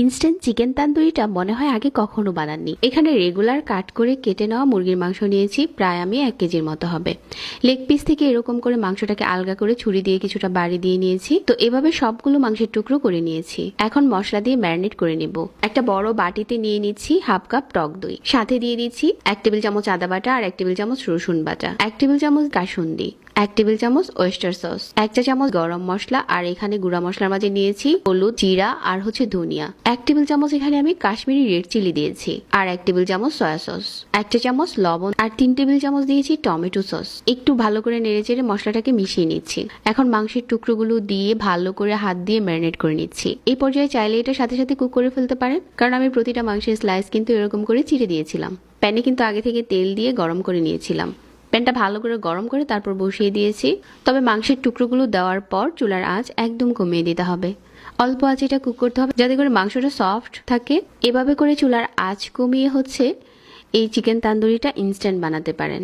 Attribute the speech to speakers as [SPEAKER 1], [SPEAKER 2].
[SPEAKER 1] Instant chicken তান্দুরিটা মনে হয় আগে কখনো বানাননি। এখানে রেগুলার কাট করে কেটে নেওয়া মুরগির মাংস নিয়েছি, প্রায় আমি 1 কেজির মতো হবে। লেগ পিস থেকে এরকম করে মাংসটাকে আলগা করে ছুরি দিয়ে কিছুটা বাড়ি দিয়ে নিয়েছি। তো এভাবে সবগুলো মাংসের টুকরো করে নিয়েছি। এখন মশলা দিয়ে ম্যারিনেট করে নেব। একটা বড় বাটিতে নিয়ে নিচ্ছি হাফ কাপ টক দই, সাথে দিয়ে দিচ্ছি 1 টেবিল চামচ আদা বাটা আর 1 টেবিল চামচ রসুন বাটা, 1 টেবিল চামচ কাসুন্দি, 1 টেবিল চামচ ওয়েস্টার সস, 1 চা চামচ গরম মশলা, আর এখানে গুঁড়া মশলার মাঝে নিয়েছি হলুদ, জিরা আর ধনিয়া, 1 টেবিল চামচ এখানে আমি কাশ্মীরি রেড চিলি দিয়েছি, আর 1 টেবিল চামচ সয়া সস, 1 চা চামচ লবণ, আর 3 টেবিল চামচ দিয়েছি টমেটো সস। একটু ভালো করে নেড়েচেড়ে মশলাটাকে মিশিয়ে নিচ্ছি। এখন মাংসের টুকরোগুলো দিয়ে ভালো করে হাত দিয়ে ম্যারিনেট করে নিচ্ছি। এই পর্যায়ে চাইলে এটা সাথে সাথে কুক করে ফেলতে পারেন, কারণ আমি প্রতিটা মাংসের স্লাইস কিন্তু এরকম করে চিড়ে দিয়েছিলাম। প্যানে কিন্তু আগে থেকে তেল দিয়ে গরম করে নিয়েছিলাম। প্যানটা ভালো করে গরম করে তারপর বসিয়ে দিয়েছি। তবে মাংসের টুকরোগুলো দেওয়ার পর চুলার আঁচ একদম কমিয়ে দিতে হবে। অল্প আঁচে এটা কুক করতে হবে যাতে করে মাংসটা সফট থাকে। এভাবে করে চুলার আঁচ কমিয়ে এই চিকেন তান্দুরিটা ইনস্ট্যান্ট বানাতে পারেন।